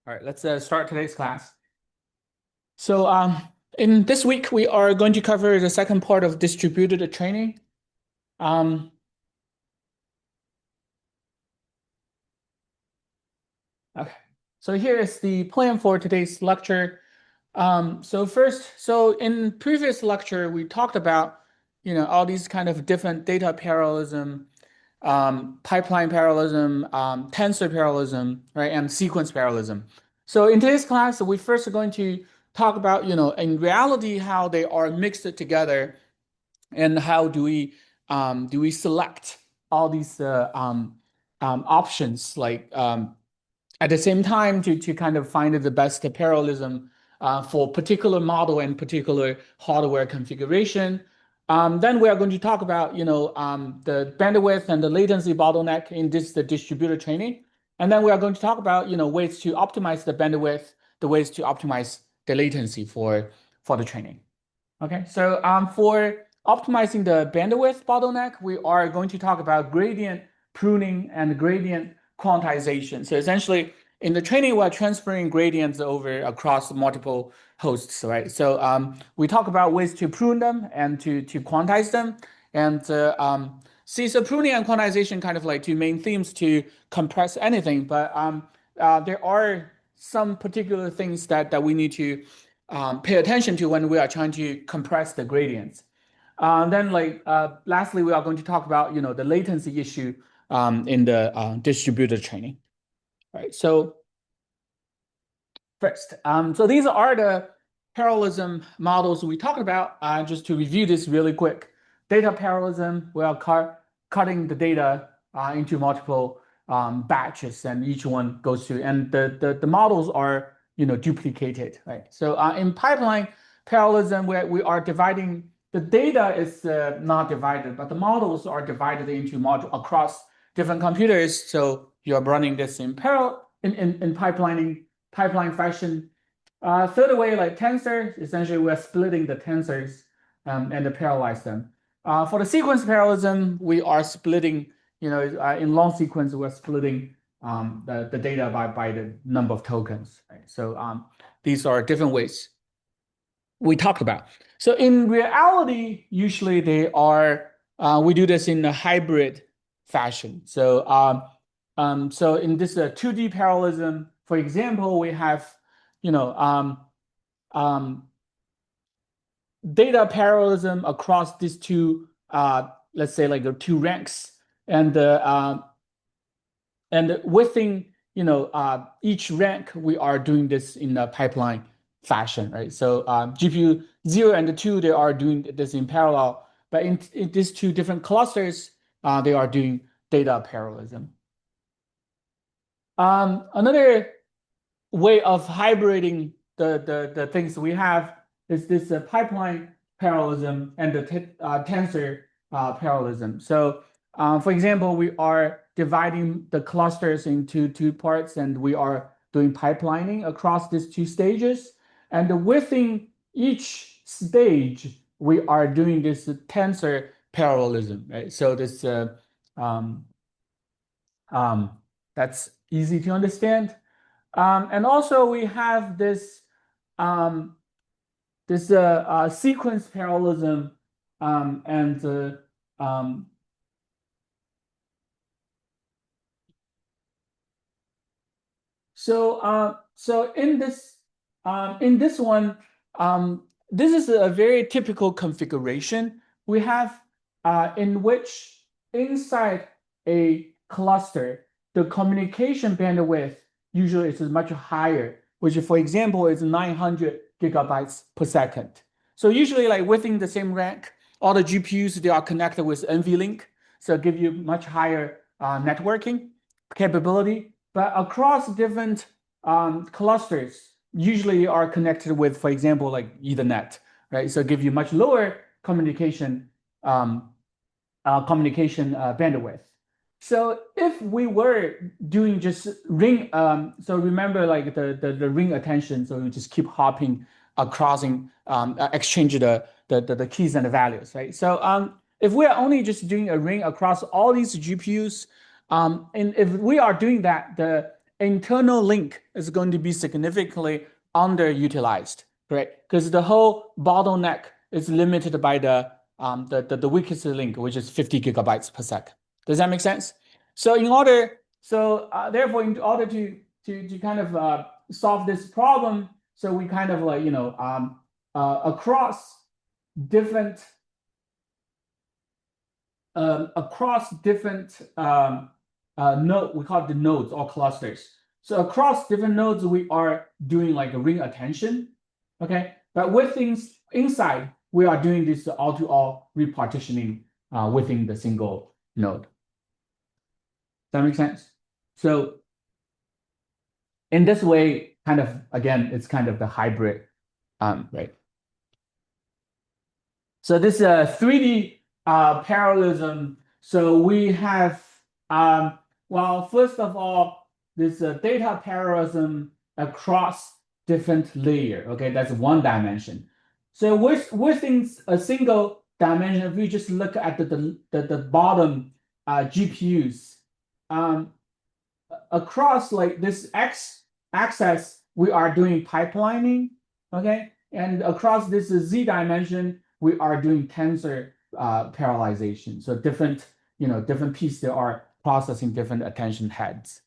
All right, let's start today's class. So in this week, we are going to cover the second part of distributed training. Um, okay, so here is the plan for today's lecture. So in previous lecture, we talked about, all these kind of different data parallelism, pipeline parallelism, tensor parallelism, right, and sequence parallelism. So in today's class, we first are going to talk about, in reality, how they are mixed together and how do we select all these options like at the same time to kind of find the best parallelism for particular model and particular hardware configuration. Then we are going to talk about the bandwidth and the latency bottleneck in the distributed training. And then we are going to talk about ways to optimize the bandwidth, the ways to optimize the latency for the training. Okay, so for optimizing the bandwidth bottleneck, we are going to talk about gradient pruning and gradient quantization. So essentially, in the training, we're transferring gradients over across multiple hosts, right? So we talk about ways to prune them and to quantize them. And so pruning and quantization kind of like two main themes to compress anything, but there are some particular things that we need to pay attention to when we are trying to compress the gradients. Then, lastly, we are going to talk about the latency issue in the distributed training. All right. So first, so these are the parallelism models we talked about. Just to review this really quick, data parallelism, we are cutting the data into multiple batches, and each one goes to, and the models are duplicated, right? So in pipeline parallelism, where we are dividing the data is not divided, but the models are divided into module across different computers. So you are running this in parallel in pipeline fashion. Third way, like tensor, essentially we're splitting the tensors and parallelize them. For the sequence parallelism, we are splitting, in long sequence, we're splitting the data by the number of tokens. Right? So these are different ways we talked about. So in reality, usually we do this in a hybrid fashion. So in this 2D parallelism, for example, we have, data parallelism across these two, let's say like the two ranks, and within each rank, we are doing this in a pipeline fashion, right? So GPU 0 and 2, they are doing this in parallel, but in these two different clusters, they are doing data parallelism. Another way of hybriding the things we have is this pipeline parallelism and the tensor parallelism. So for example, we are dividing the clusters into two parts, and we are doing pipelining across these two stages. And within each stage, we are doing this tensor parallelism, right? So this that's easy to understand. And also we have this sequence parallelism and so in this one, this is a very typical configuration we have in which inside a cluster, the communication bandwidth usually is much higher, which for example is 900 gigabytes per second. So usually like within the same rank, all the GPUs, they are connected with NVLink, so give you much higher networking capability. But across different clusters, usually are connected with, for example, like Ethernet, right? So give you much lower communication bandwidth. So if we were doing just ring, so remember like the ring attention, so you just keep hopping across, exchange the keys and the values, right? So if we are only just doing a ring across all these GPUs, and if we are doing that, the internal link is going to be significantly underutilized, right? Because the whole bottleneck is limited by the weakest link, which is 50 gigabytes per second. Does that make sense? So therefore, in order to kind of solve this problem, so we kind of like different across different node, we call it the nodes or clusters. So across different nodes, we are doing like a ring attention, okay? But with things inside, we are doing this all-to-all repartitioning within the single node. Does that make sense? So in this way, kind of, again, it's kind of the hybrid, right? So this is a 3D parallelism. So we have, well, first of all, this data parallelism across different layer. Okay, that's one dimension. So within a single dimension, if we just look at the bottom GPUs, across like this X axis, we are doing pipelining. Okay, and across this Z dimension, we are doing tensor parallelization. So different pieces that are processing different attention heads.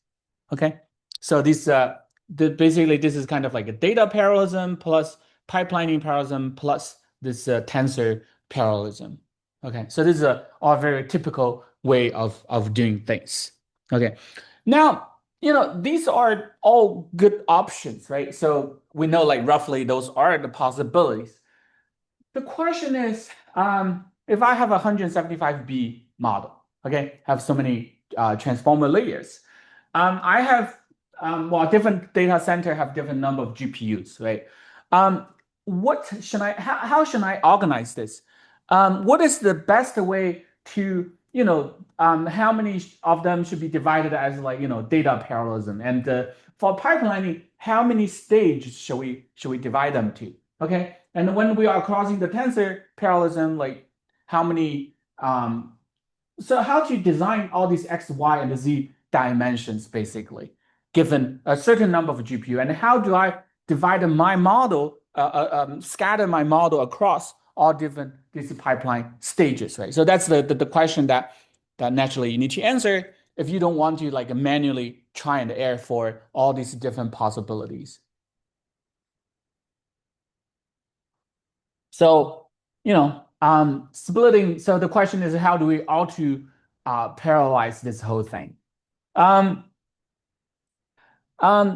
Okay, so basically this is kind of like a data parallelism plus pipelining parallelism plus this tensor parallelism. Okay, so this is a very typical way of doing things. Okay, now these are all good options, right? So we know like roughly those are the possibilities. The question is, if I have a 175B model, okay, have so many transformer layers, I have, well, different data center have different number of GPUs, right? How should I organize this? What is the best way to, how many of them should be divided as like, data parallelism? And for pipelining, how many stages should we divide them to? Okay, and when we are crossing the tensor parallelism, like how many, so how to design all these X, Y, and Z dimensions, basically, given a certain number of GPU, and how do I divide my model, scatter my model across all different these pipeline stages, right? So that's the question that naturally you need to answer if you don't want to like manually try and error for all these different possibilities. So, splitting. So the question is, how do we auto parallelize this whole thing?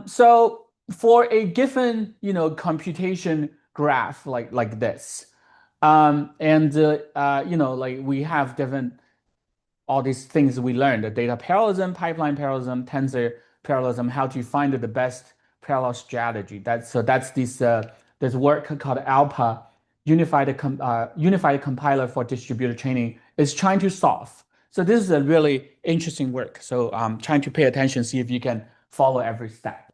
So for a given, computation graph like this, like we have different all these things we learned: the data parallelism, pipeline parallelism, tensor parallelism, how to find the best parallel strategy. That's this work called ALPA, unified compiler for distributed training, is trying to solve. So this is a really interesting work. So trying to pay attention, see if you can follow every step.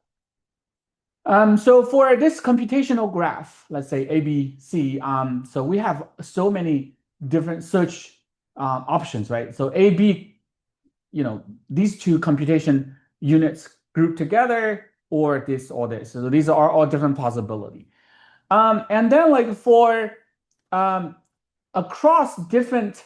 So for this computational graph, let's say ABC, so we have so many different search options, right? So AB, these two computation units grouped together, or this or this. So these are all different possibility. And then like for across different,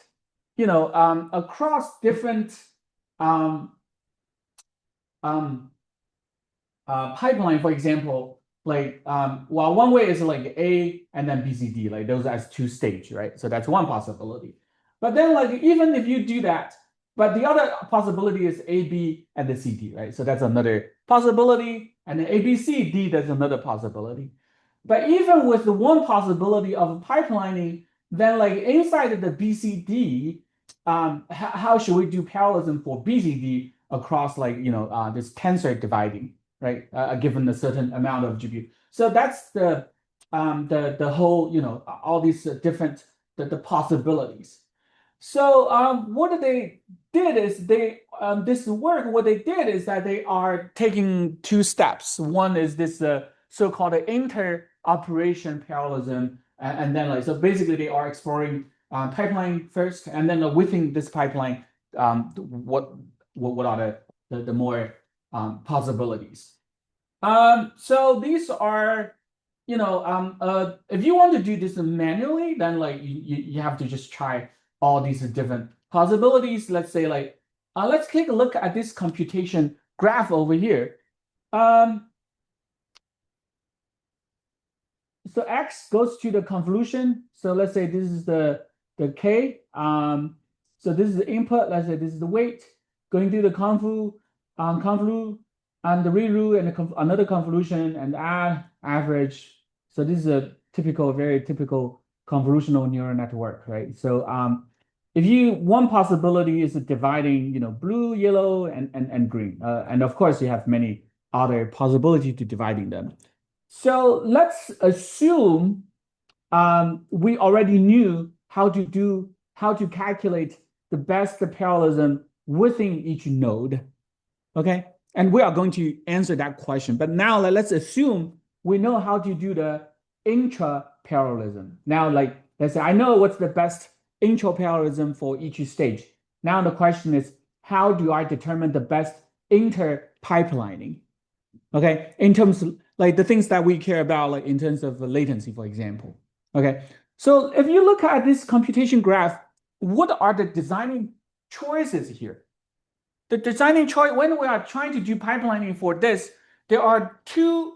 pipeline, for example, like well, one way is like A and then BCD, like those as two stage, right? So that's one possibility. But then like even if you do that, but the other possibility is AB and the CD, right? So that's another possibility, and then ABCD, that's another possibility. But even with the one possibility of pipelining, then like inside of the BCD, how should we do parallelism for BCD across like this tensor dividing, right? Given a certain amount of GPU. So that's the whole all these different the possibilities. So what they did is this work. What they did is that they are taking two steps. One is this so-called inter-operation parallelism, and then like so basically they are exploring pipeline first, and then within this pipeline, what are the more possibilities. So these are, if you want to do this manually, then like you have to just try all these different possibilities. Let's say like, let's take a look at this computation graph over here. So X goes to the convolution. So let's say this is the K. So this is the input. Let's say this is the weight going through the convolute, and the reroute, and another convolution, and add average. So this is a very typical convolutional neural network, right? So if one possibility is dividing, blue, yellow, and green, and of course you have many other possibilities to dividing them. So let's assume we already knew how to calculate the best parallelism within each node. Okay, and we are going to answer that question. But now let's assume we know how to do the intra-parallelism. Now, like let's say I know what's the best intra-parallelism for each stage. Now the question is, how do I determine the best inter-pipelining? Okay, in terms of like the things that we care about, like in terms of latency, for example. Okay, so if you look at this computation graph, what are the designing choices here? The designing choice, when we are trying to do pipelining for this, there are two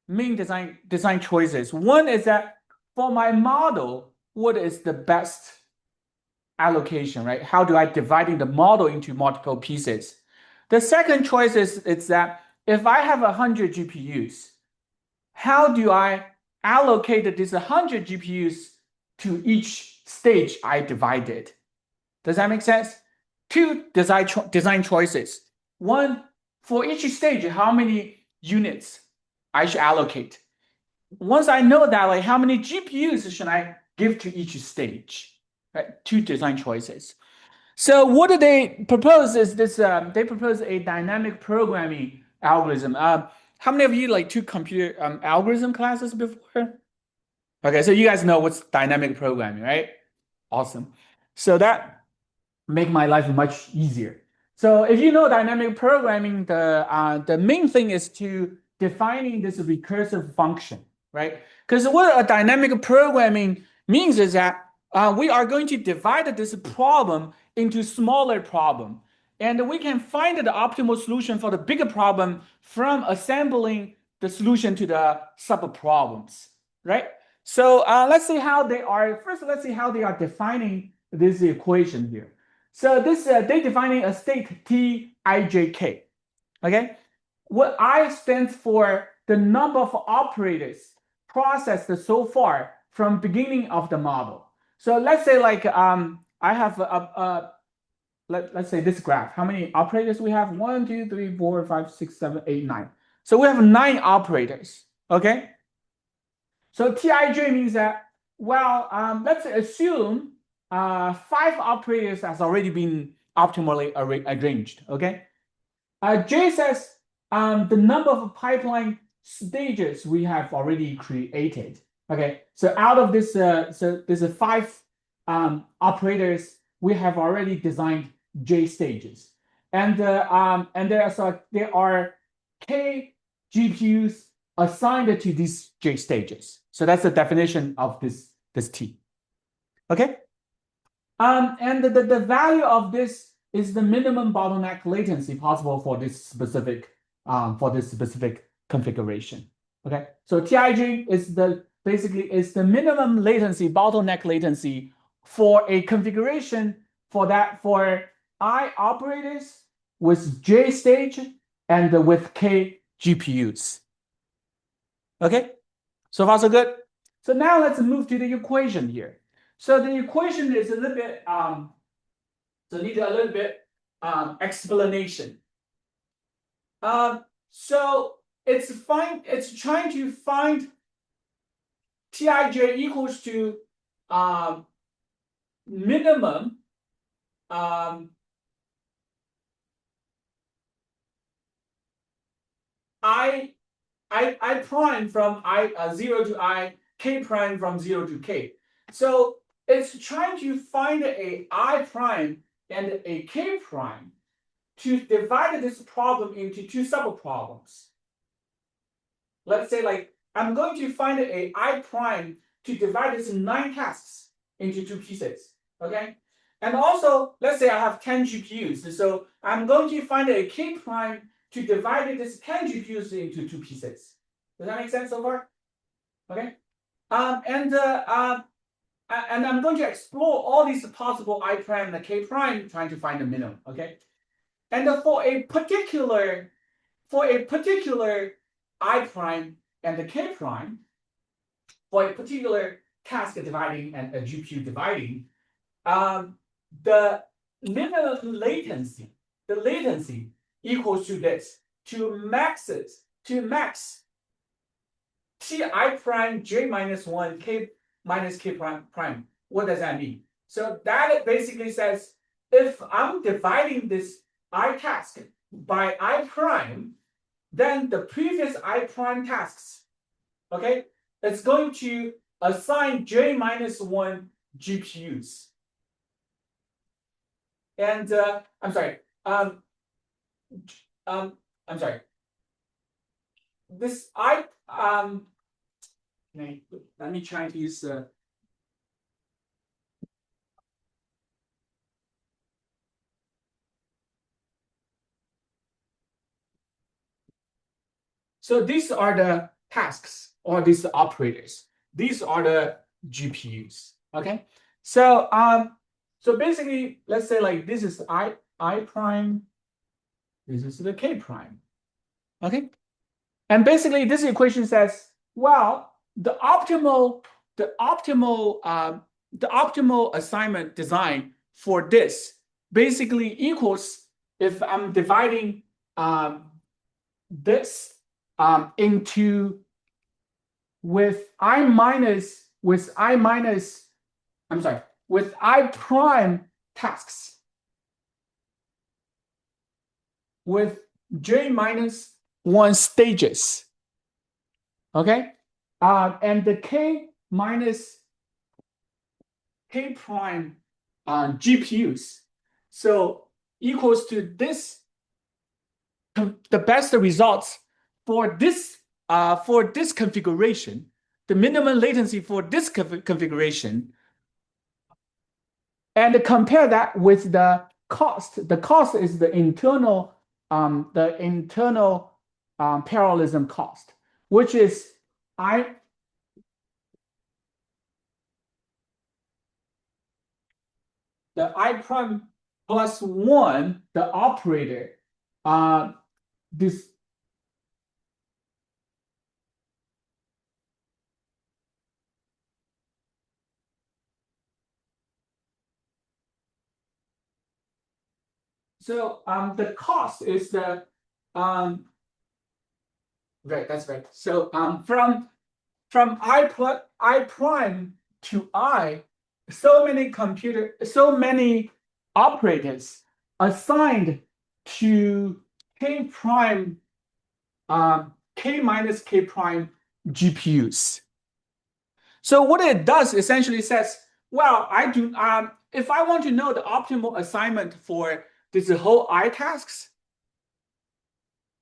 main design choices. One is that for my model, what is the best allocation, right? How do I dividing the model into multiple pieces? The second choice is that if I have 100 GPUs, how do I allocate these 100 GPUs to each stage I divided? Does that make sense? Two design choices. One, for each stage, how many units I should allocate. Once I know that, like how many GPUs should I give to each stage? Right? Two design choices. So what do they propose is this, they propose a dynamic programming algorithm. How many of you like took computer algorithm classes before? Okay, so you guys know what's dynamic programming, right? Awesome. So that make my life much easier. So if you know dynamic programming, the main thing is to defining this recursive function, right? Because what a dynamic programming means is that we are going to divide this problem into smaller problem, and we can find the optimal solution for the bigger problem from assembling the solution to the sub problems, right? So let's see how they are. First, let's see how they are defining this equation here. So this they defining a state Tijk. Okay, what I stands for the number of operators processed so far from beginning of the model. So let's say like I have let's say this graph. How many operators we have? 1, 2, 3, 4, 5, 6, 7, 8, 9. So we have 9 operators. Okay. So Tij means that, well, let's assume 5 operators has already been optimally arranged. Okay. J says the number of pipeline stages we have already created. Okay. So out of this, so there's 5 operators we have already designed J stages, and there are K GPUs assigned to these J stages. So that's the definition of this T. Okay. And the value of this is the minimum bottleneck latency possible for this specific configuration. Okay. So Tij is basically the minimum latency, bottleneck latency for a configuration for I operators with J stage and with K GPUs. Okay, so far so good. So now let's move to the equation here. So the equation is a little bit so need a little bit explanation. So it's trying to find Tij equals to minimum I prime from I 0 to I, K prime from 0 to K. So it's trying to find a I prime and a K prime to divide this problem into two subproblems. Let's say like I'm going to find a I prime to divide this 9 tasks into two pieces. Okay. And also, let's say I have 10 GPUs. So I'm going to find a K prime to divide this 10 GPUs into two pieces. Does that make sense so far? Okay. And I'm going to explore all these possible I prime and K prime, trying to find the minimum. Okay. And for a particular I prime and the K prime, for a particular task dividing and a GPU dividing, the minimum latency, the latency equals to this, to max Ti prime J minus 1 K minus K prime. What does that mean? So that basically says if I'm dividing this I task by I prime, then the previous I prime tasks, okay, it's going to assign J minus 1 GPUs. And I'm sorry. I'm sorry. This let me try to use so these are the tasks or these operators. These are the GPUs. Okay. So so basically, let's say like this is I prime, this is the K prime. Okay. And basically, this equation says, well, the optimal assignment design for this basically equals if I'm dividing this into with I prime tasks with J minus 1 stages. Okay. And the K minus K prime GPUs. So equals to this, the best results for this configuration, the minimum latency for this configuration, and compare that with the cost. The cost is the internal parallelism cost, which is the I prime plus 1, the operator, this so the cost is the right, that's right. So from I prime to I, so many operators assigned to K prime, K minus K prime GPUs. So what it does essentially says, well, if I want to know the optimal assignment for this whole I tasks,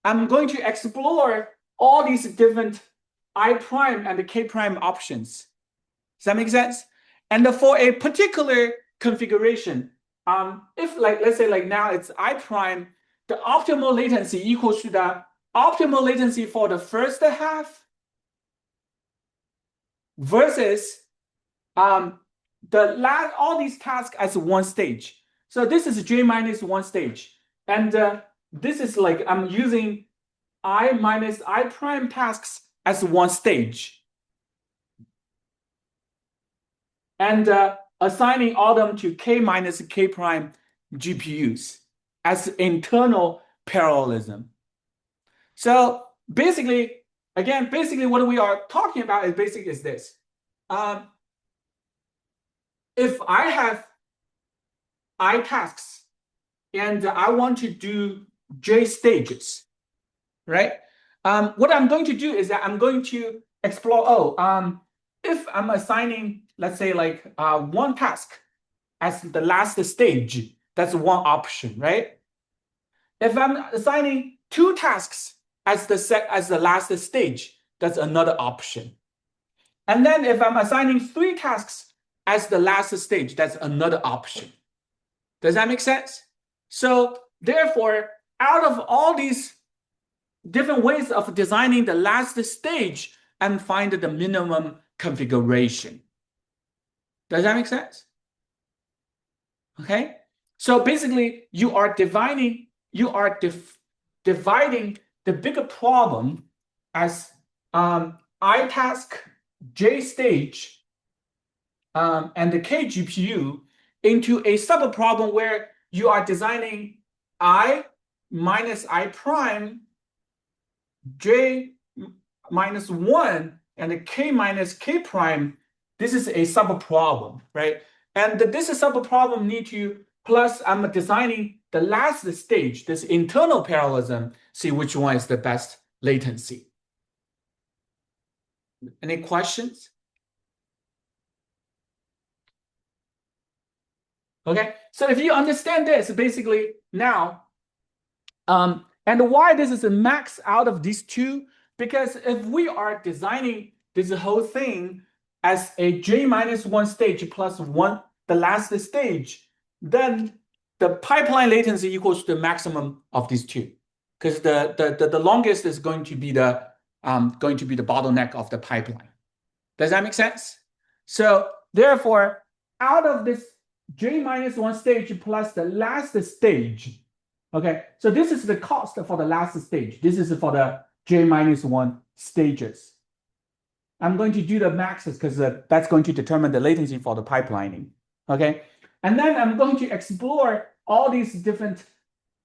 I'm going to explore all these different I prime and K prime options. Does that make sense? And for a particular configuration, if let's say now it's I prime, the optimal latency equals to the optimal latency for the first half versus all these tasks as one stage. So this is J minus 1 stage. And this is like I'm using I minus I prime tasks as one stage. And assigning all them to K minus K prime GPUs as internal parallelism. So basically, what we are talking about is this. If I have I tasks and I want to do J stages, right? What I'm going to do is that I'm going to explore, if I'm assigning, let's say like one task as the last stage, that's one option, right? If I'm assigning 2 tasks as the last stage, that's another option. And then if I'm assigning 3 tasks as the last stage, that's another option. Does that make sense? So therefore, out of all these different ways of designing the last stage, and find the minimum configuration. Does that make sense? Okay. So basically, you are dividing the bigger problem as I task, J stage, and the K GPU into a subproblem where you are designing I minus I prime, J minus 1, and the K minus K prime. This is a subproblem, right? And this subproblem need to, plus I'm designing the last stage, this internal parallelism, see which one is the best latency. Any questions? Okay, so if you understand this, basically now, and why this is a max out of these two, because if we are designing this whole thing as a J minus 1 stage plus 1, the last stage, then the pipeline latency equals to the maximum of these two, because the longest is going to be the bottleneck of the pipeline. Does that make sense? So therefore, out of this J minus 1 stage plus the last stage, okay, so this is the cost for the last stage. This is for the J minus 1 stages. I'm going to do the maxes because that's going to determine the latency for the pipelining. Okay, and then I'm going to explore all these different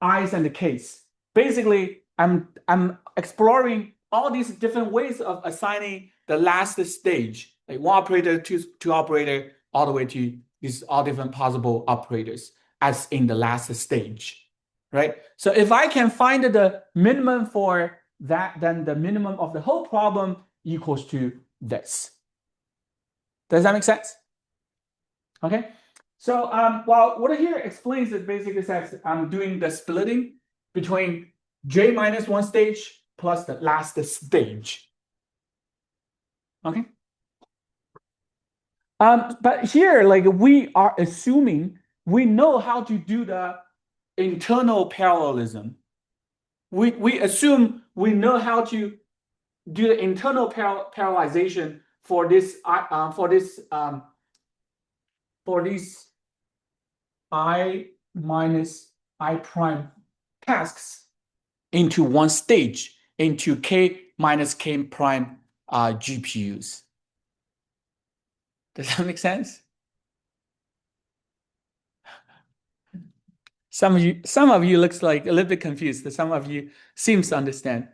I's and the K's. Basically, I'm exploring all these different ways of assigning the last stage, like 1 operator, two operator, all the way to these all different possible operators as in the last stage, right? So if I can find the minimum for that, then the minimum of the whole problem equals to this. Does that make sense? Okay. So well, what here explains it basically says I'm doing the splitting between J minus 1 stage plus the last stage. Okay. But here, like we are assuming we know how to do the internal parallelism. We assume we know how to do the internal parallelization for this for these I minus I prime tasks into one stage into K minus K prime GPUs. Does that make sense? Some of you looks like a little bit confused. Some of you seems to understand.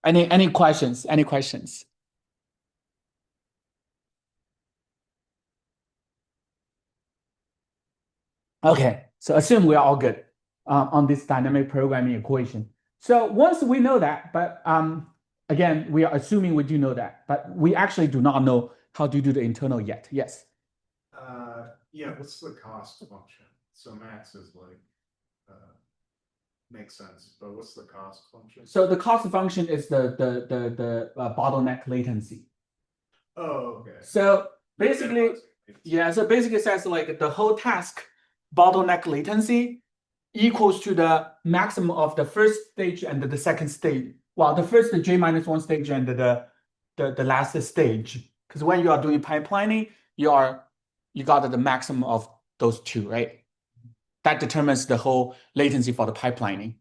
Any questions? Any questions? Okay, so assume we are all good on this dynamic programming equation. So once we know that, but again, we are assuming we do know that, but we actually do not know how to do the internal yet. Yes. Yeah, what's the cost function? So max is like makes sense, but what's the cost function? So the cost function is the bottleneck latency. Oh, okay. So basically, yeah, so basically it says like the whole task bottleneck latency equals to the maximum of the first stage and the second stage. Well, the first J minus 1 stage and the last stage. Because when you are doing pipelining, you got the maximum of those two, right? That determines the whole latency for the pipelining.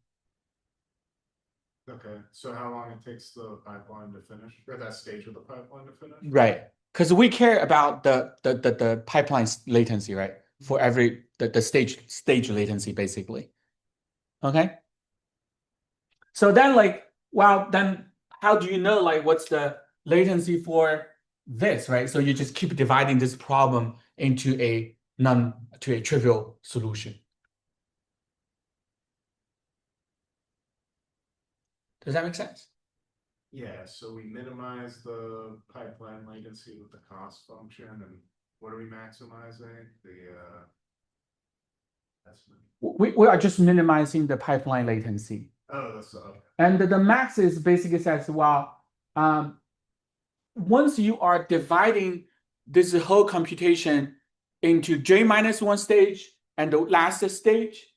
Okay, so how long it takes the pipeline to finish, or that stage of the pipeline to finish? Right, because we care about the pipeline's latency, right? For every the stage latency, basically. Okay. So then, like, well, then how do you know like what's the latency for this, right? So you just keep dividing this problem into a trivial solution. Does that make sense? Yeah, so we minimize the pipeline latency with the cost function, and what are we maximizing? The We are just minimizing the pipeline latency. Oh, that's okay. And the max is basically says, well, once you are dividing this whole computation into j minus 1 stage and the last stage,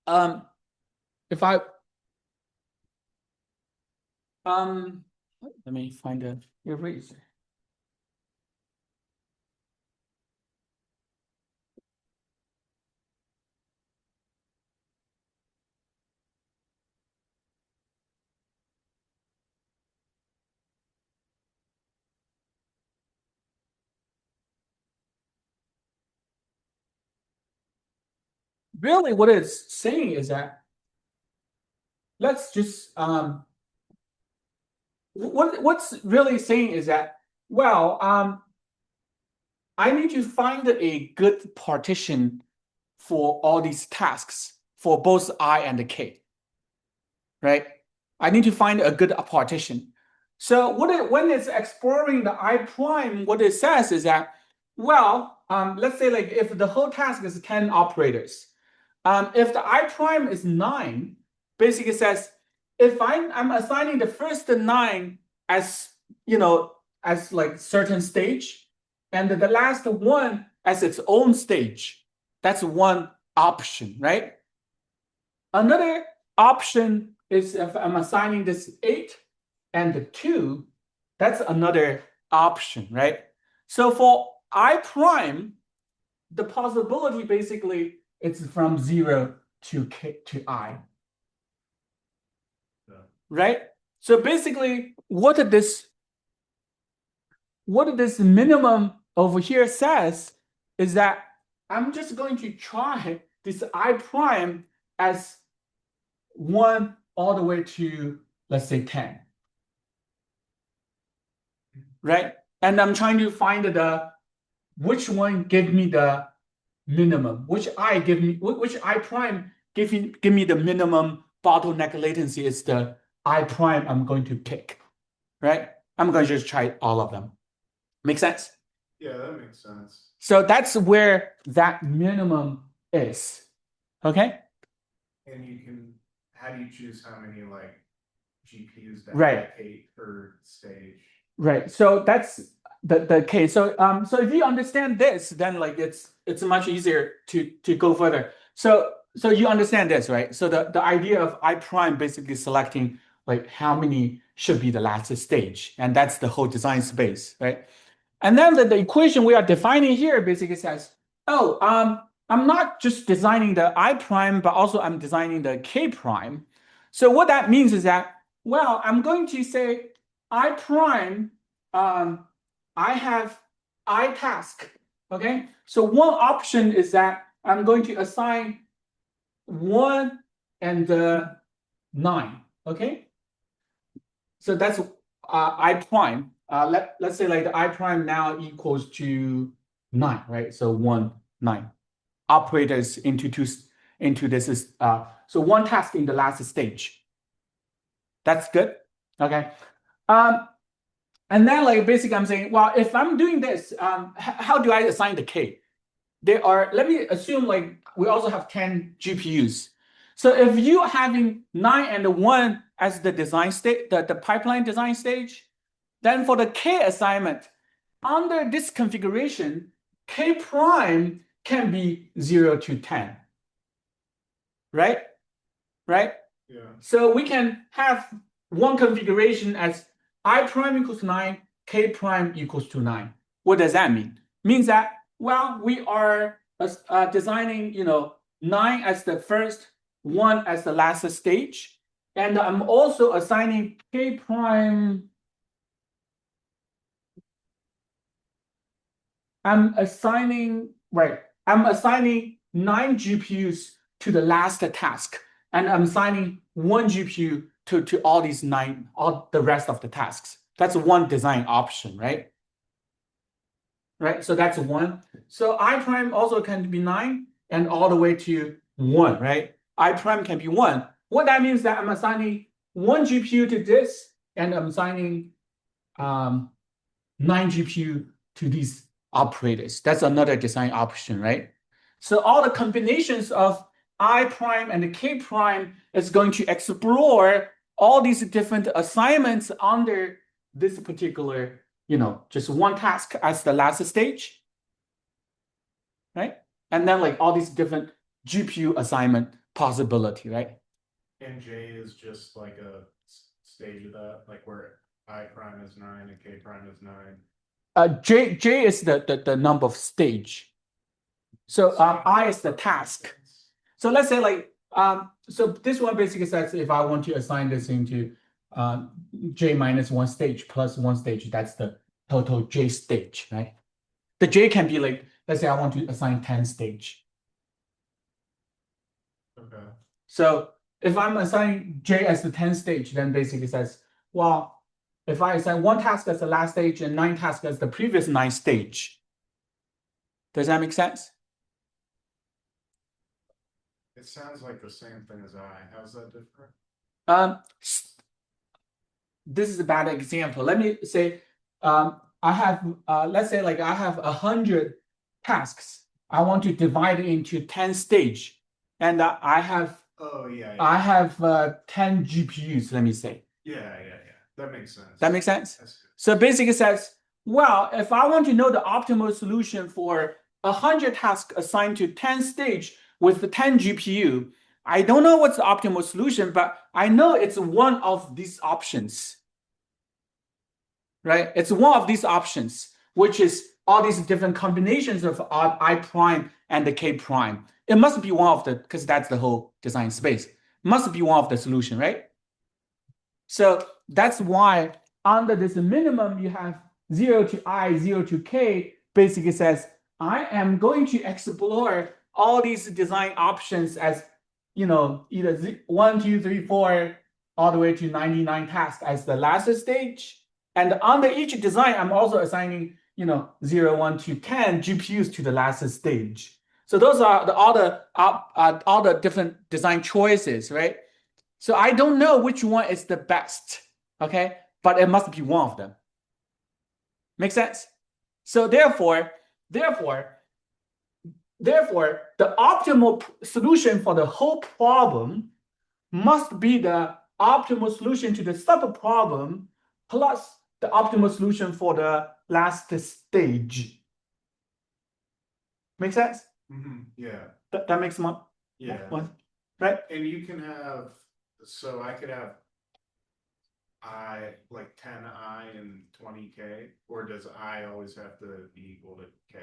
if I let me find a eraser. Really, what it's saying is that let's just what's really saying is that, well, I need to find a good partition for all these tasks for both I and k, right? I need to find a good partition. So when it's exploring the I prime, what it says is that, well, let's say like if the whole task is 10 operators, if the I prime is 9, basically says if I'm assigning the first 9 as, you know, as like certain stage, and the last one as its own stage, that's one option, right? Another option is if I'm assigning this 8 and 2, that's another option, right? So for I prime, the possibility basically it's from 0 to k to I. Yeah. Right? So basically what this minimum over here says is that I'm just going to try this I prime as 1 all the way to, let's say, 10. Right? And I'm trying to find which one give me the minimum, which I prime give me the minimum bottleneck latency is the I prime I'm going to pick. Right? I'm going to just try all of them. Make sense? Yeah, that makes sense. So that's where that minimum is. Okay? And how do you choose how many like GPUs to allocate per stage? Right. So that's the case. So so if you understand this, then like it's much easier to go further. So you understand this, right? So the idea of I prime basically selecting like how many should be the last stage, and that's the whole design space, right? And then the equation we are defining here basically says, oh, I'm not just designing the I prime, but also I'm designing the k prime. So what that means is that, well, I'm going to say I prime, I have I task, okay? So one option is that I'm going to assign 1 and 9, okay? So that's I prime. Let's say like the I prime now equals to 9, right? So 1, 9 operators into this is so one task in the last stage. That's good, okay? And then like basically I'm saying, well, if I'm doing this, how do I assign the k? Let me assume like we also have 10 GPUs. So if you're having 9 and 1 as the design state, the pipeline design stage, then for the k assignment, under this configuration, k prime can be 0 to 10. Right? Right? Yeah. So we can have one configuration as I prime equals 9, k prime equals to 9. What does that mean? Means that, well, we are designing, 9 as the first, 1 as the last stage. And I'm also assigning k prime. I'm assigning 9 GPUs to the last task. And I'm assigning 1 GPU to all these 9, all the rest of the tasks. That's one design option, right? Right, so that's 1. So I prime also can be 9 and all the way to 1, right? I prime can be 1. What that means that I'm assigning 1 GPU to this, and I'm assigning 9 GPU to these operators. That's another design option, right? So all the combinations of I prime and K prime is going to explore all these different assignments under this particular, just one task as the last stage, right? And then like all these different GPU assignment possibility, right? And J is just like a stage of that, like where I prime is 9 and K prime is 9. J is the number of stage. So I is the task. So let's say like so this one basically says if I want to assign this into J minus one stage plus one stage, that's the total J stage, right? The J can be like, let's say I want to assign 10 stage. Okay. So if I'm assigning J as the 10 stage, then basically says, well, if I assign one task as the last stage and 9 tasks as the previous 9 stage, does that make sense? It sounds like the same thing as I. How's that different? This is a bad example. Let me say, I have, let's say like I have 100 tasks. I want to divide it into 10 stage. And I have, Oh, yeah. I have 10 GPUs, let me say. Yeah. That makes sense. That makes sense? So basically it says, well, if I want to know the optimal solution for 100 tasks assigned to 10 stage with the 10 GPU, I don't know what's the optimal solution, but I know it's one of these options, right? It's one of these options, which is all these different combinations of I prime and the K prime. It must be one of the, because that's the whole design space, must be one of the solution, right? So that's why under this minimum, you have 0 to I, 0 to K, basically says, I am going to explore all these design options as, either 1, 2, 3, 4, all the way to 99 tasks as the last stage. And under each design, I'm also assigning, 0, 1 to 10 GPUs to the last stage. So those are all the different design choices, right? So I don't know which one is the best, okay? But it must be one of them. Make sense? So therefore, the optimal solution for the whole problem must be the optimal solution to the sub-problem plus the optimal solution for the last stage. Make sense? Yeah. That makes sense? Yeah. Right? And you can have, so I could have I like 10I and 20K, or does I always have to be equal to K?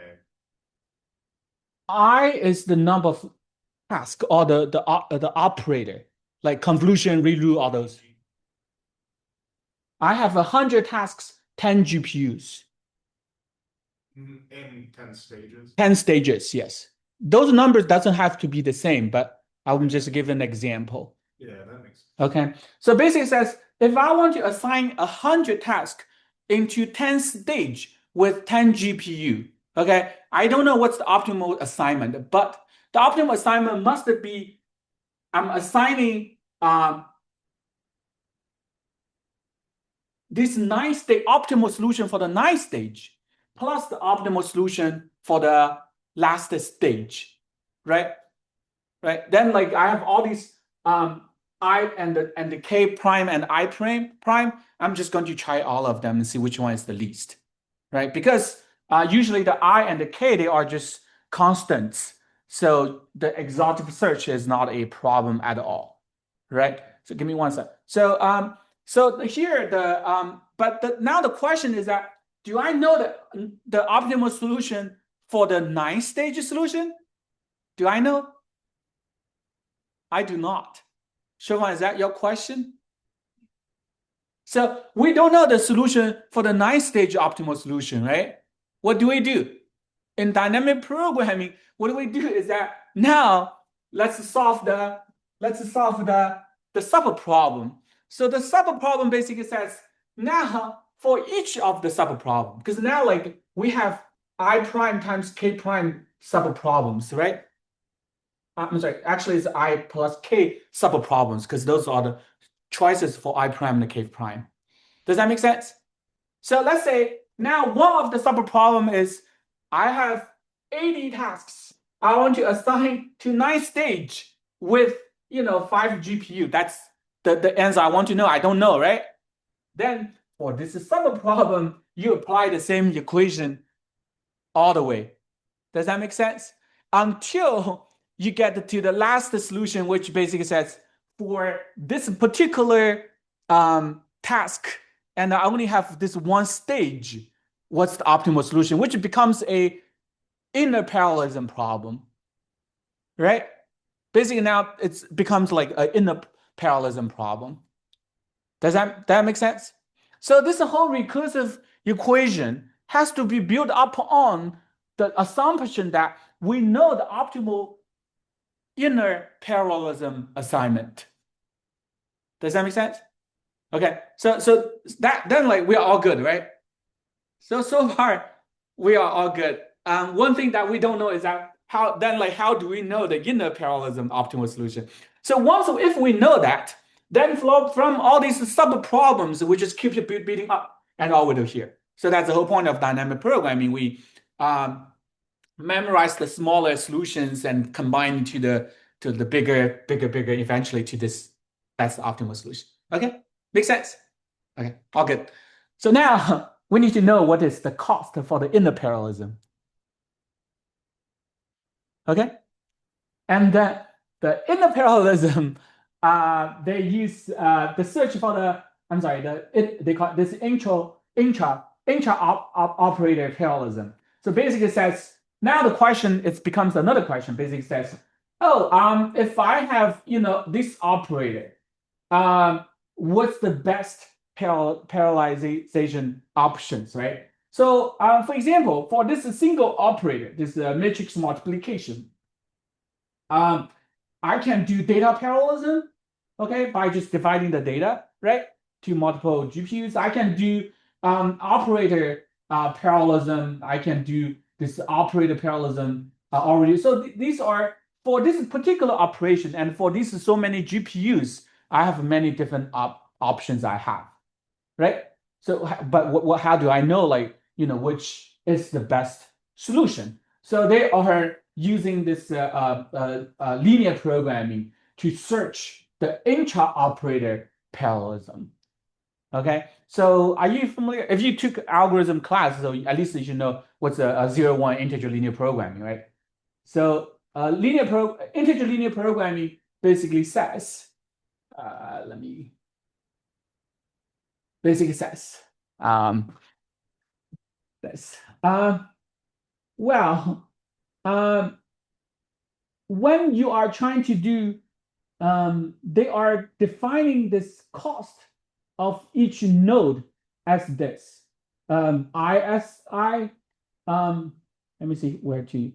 I is the number of task or the operator, like convolution, ReLU, all those. I have 100 tasks, 10 GPUs. And 10 stages? 10 stages, yes. Those numbers doesn't have to be the same, but I will just give an example. Yeah, that makes sense. Okay, so basically it says, if I want to assign 100 tasks into 10 stage with 10 GPU, okay, I don't know what's the optimal assignment, but the optimal assignment must be, I'm assigning this 9 stage optimal solution for the 9 stage plus the optimal solution for the last stage, right? Right. Then like I have all these I and the K prime and I prime. I'm just going to try all of them and see which one is the least, right? Because usually the I and the K, they are just constants. So the exhaustive search is not a problem at all, right? So give me one sec. So so here now the question is that, do I know the optimal solution for the 9 stage solution? Do I know? I do not. Siobhan, is that your question? So we don't know the solution for the 9 stage optimal solution, right? What do? In dynamic programming, what we do is that now let's solve the sub-problem. So the sub-problem basically says, now for each of the sub-problem, because now like we have I prime times K prime sub-problems, right? I'm sorry, actually it's I plus K sub-problems, because those are the choices for I prime and K prime. Does that make sense? So let's say now one of the sub-problem is I have 80 tasks. I want to assign to 9 stage with 5 GPU. That's the answer I want to know. I don't know, right? Then for this sub problem, you apply the same equation all the way. Does that make sense? Until you get to the last solution, which basically says for this particular task, and I only have this one stage, what's the optimal solution, which becomes a inner parallelism problem, right? Basically now it becomes like an inner parallelism problem. Does that make sense? So this whole recursive equation has to be built up on the assumption that we know the optimal inner parallelism assignment. Does that make sense? Okay, so that then like we are all good, right? So far we are all good. One thing that we don't know is that how do we know the inner parallelism optimal solution? So if we know that, then from all these sub problems, we just keep building up and all we do here. So that's the whole point of dynamic programming. We memorize the smaller solutions and combine to the bigger eventually to this. That's the optimal solution. Okay, makes sense. Okay, all good. So now we need to know what is the cost for the inner parallelism. Okay, and the inner parallelism, they use the search for the they call this intra operator parallelism. So basically says now the question becomes another question. Basically says, oh, if I have this operator, what's the best parallelization options, right? So for example, for this single operator, this matrix multiplication, I can do data parallelism, okay, by just dividing the data, right, to multiple GPUs. I can do operator parallelism. I can do this operator parallelism already. So these are for this particular operation, and for these so many GPUs, I have many different options I have, right? So, but how do I know, which is the best solution? So they are using this linear programming to search the intra-operator parallelism. Okay, so are you familiar? If you took algorithm class, so at least you should know what's a 0-1 integer linear programming, right? So integer linear programming basically says, this. When you are trying to do, they are defining this cost of each node as this. ISI, let me see where to.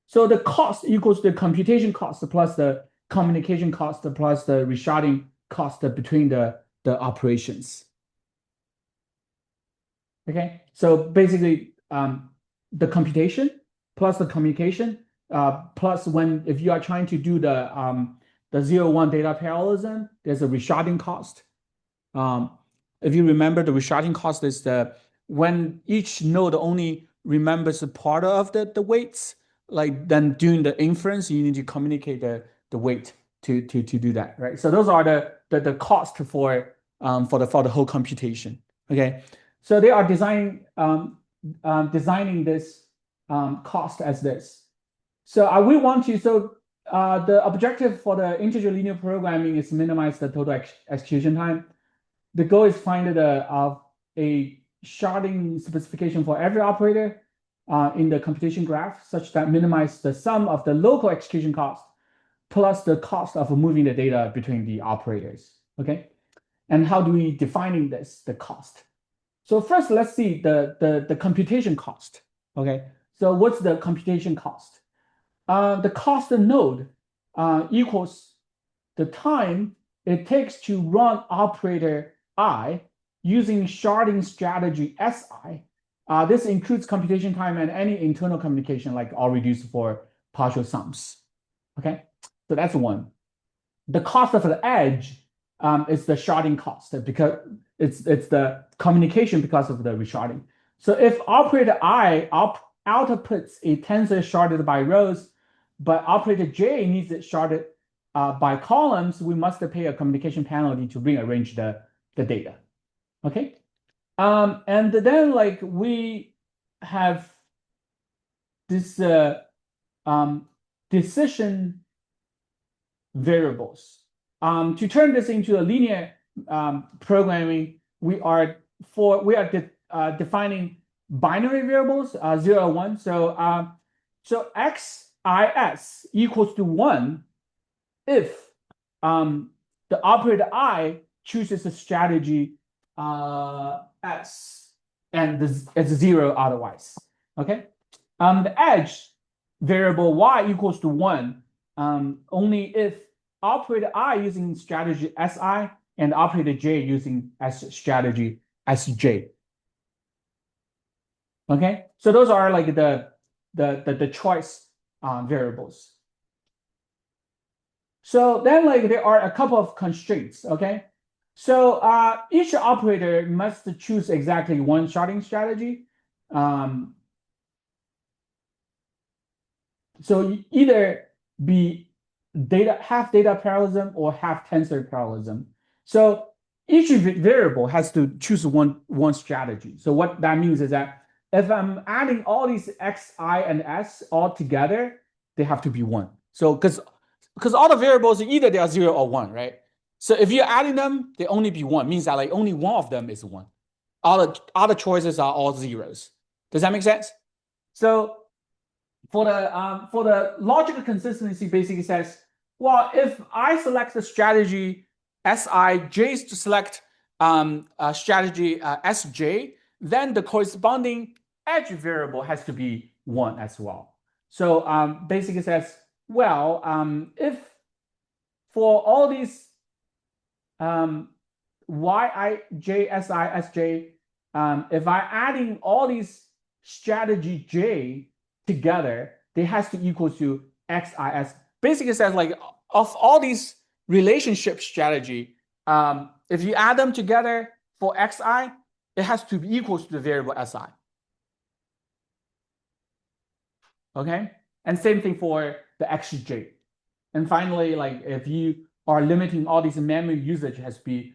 So the cost equals the computation cost plus the communication cost plus the resharding cost between the operations. Okay, so basically the computation plus the communication plus if you are trying to do the 0-1 data parallelism, there's a resharding cost. If you remember, the resharding cost is when each node only remembers a part of the weights, like then during the inference, you need to communicate the weight to do that, right? So those are the cost for the whole computation. Okay, so they are designing this cost as this. So we want to the objective for the integer linear programming is minimize the total execution time. The goal is find a sharding specification for every operator in the computation graph, such that minimize the sum of the local execution cost plus the cost of moving the data between the operators. Okay, and how do we defining the cost? So first, let's see the computation cost. Okay, so what's the computation cost? The cost of node equals the time it takes to run operator I using sharding strategy Si. This includes computation time and any internal communication, like all reduced for partial sums. Okay, so that's one. The cost of the edge is the sharding cost because it's the communication because of the resharding. So if operator I outputs a tensor sharded by rows, but operator J needs it sharded by columns, we must pay a communication penalty to rearrange the data. Okay. And then like we have this decision variables. To turn this into a linear programming, we are defining binary variables 0 or 1. So xis equals to 1 if the operator I chooses a strategy s and it's 0 otherwise. Okay. The edge variable y equals to 1 only if operator I using strategy si and operator j using strategy sj. Okay, so those are like the choice variables. So then like there are a couple of constraints. Okay, so each operator must choose exactly one sharding strategy. So either be half data parallelism or half tensor parallelism. So each variable has to choose one strategy. So what that means is that if I'm adding all these x, I, and s all together, they have to be 1. So because all the variables either they are 0 or 1, right? So if you're adding them, they only be 1. Means that like only one of them is 1. All the other choices are all zeros. Does that make sense? So for the logical consistency, basically says, well, if I select the strategy Si, J is to select strategy Sj, then the corresponding edge variable has to be 1 as well. So basically says, well, if for all these yi, j, si, sj, if I adding all these strategy j together, they has to equal to xis. Basically says like of all these relationship strategy, if you add them together for xi, it has to be equal to the variable si. Okay, and same thing for the xj. And finally, like if you are limiting all these memory usage has to be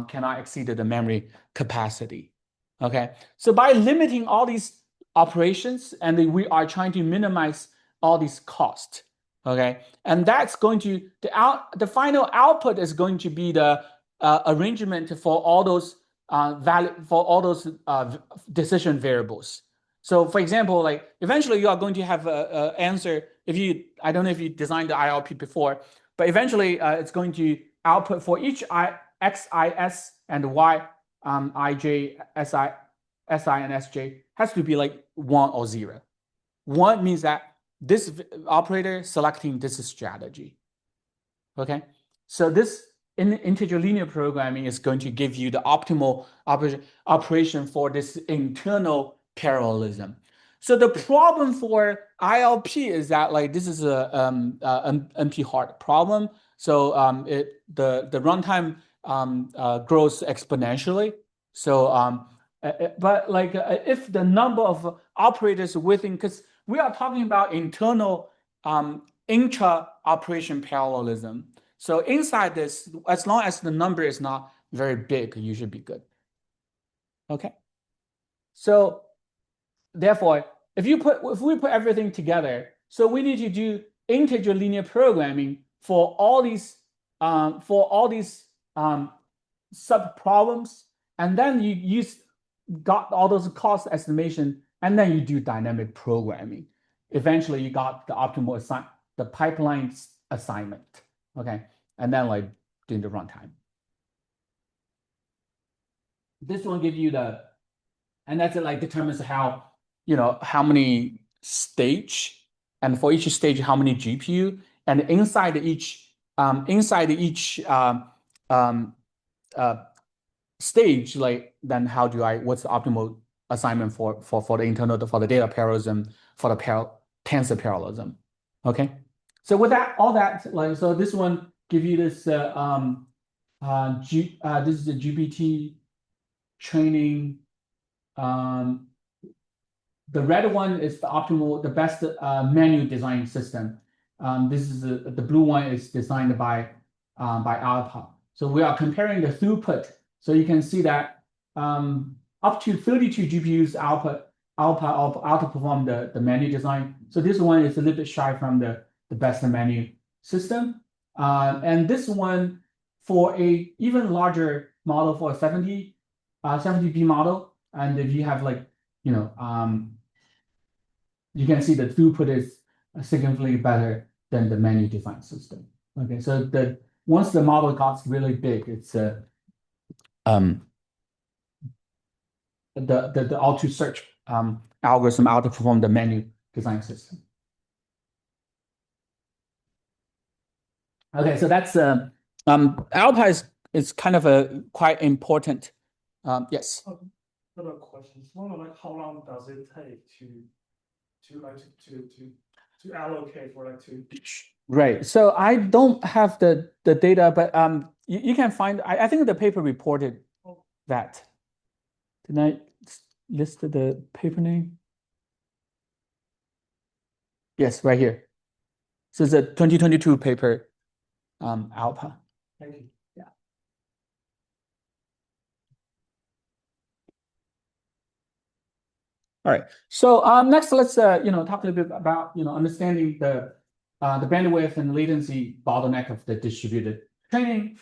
cannot exceed the memory capacity. Okay, so by limiting all these operations, and we are trying to minimize all these costs. Okay, and that's going to the final output is going to be the arrangement for all those decision variables. So for example, like eventually you are going to have an answer if you, I don't know if you designed the ILP before, but eventually it's going to output for each xis and y ij, si, and sj has to be like 1 or 0. 1 means that this operator selecting this strategy. Okay, so this in integer linear programming is going to give you the optimal operation for this internal parallelism. So the problem for ILP is that like this is a NP hard problem. So the runtime grows exponentially. So but like if the number of operators within, because we are talking about internal intra operation parallelism. So inside this, as long as the number is not very big, you should be good. Okay. So therefore, if we put everything together, so we need to do integer linear programming for all these sub problems, and then you got all those cost estimation, and then you do dynamic programming. Eventually, you got the optimal the pipeline assignment. Okay, and then like doing the runtime. This one gives you and that's like determines how how many stage, and for each stage how many GPU, and inside each stage, like then how do what's the optimal assignment for the internal for the data parallelism, for the tensor parallelism. Okay, so with that all that like so this one give you this this is the GPT training the red one is the optimal, the best menu design system. This is the blue one is designed by Alpa. So we are comparing the throughput. So you can see that up to 32 GPUs outperform the menu design. So this one is a little bit shy from the best menu system. And this one for a even larger model, for a 70B model, and if you have like, you can see the throughput is significantly better than the menu design system. Okay, so once the model got really big, it's the auto search algorithm outperform the menu design system. Okay, so that's Alpa is kind of a quite important. Yes. Another question. It's more like how long does it take to allocate for Right. So I don't have the data, but you can find. I think the paper reported that. Did I list the paper name? Yes, right here. So it's a 2022 paper, Alpa. Thank you. Yeah. All right. So next, let's talk a little bit about understanding the bandwidth and latency bottleneck of the distributed training.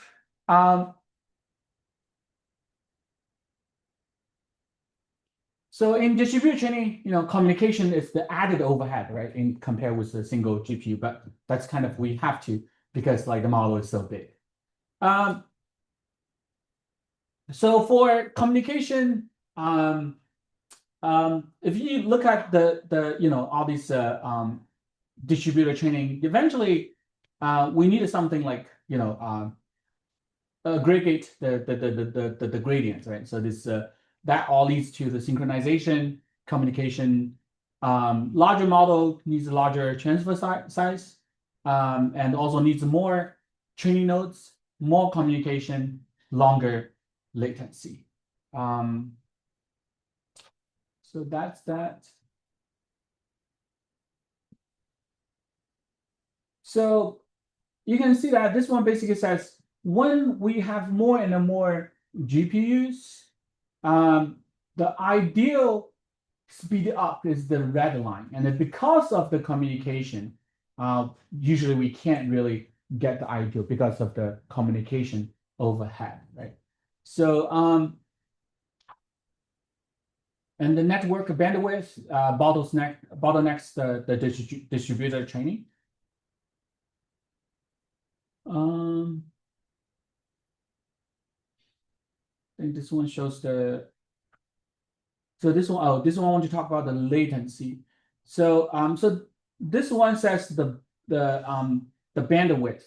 So in distributed training, communication is the added overhead, right? In compared with the single GPU, but that's kind of we have to because like the model is so big. So for communication, if you look at the all these distributed training, eventually we need something like aggregate the gradients, right? So this that all leads to the synchronization, communication. Larger model needs a larger transfer size, and also needs more training nodes, more communication, longer latency. So that's that. So you can see that this one basically says when we have more and more GPUs, the ideal speed up is the red line. And because of the communication, usually we can't really get the ideal because of the communication overhead, right? So, and the network bandwidth bottlenecks the distributed training. I think this one shows the. So this one, I want to talk about the latency. So so this one says the bandwidth.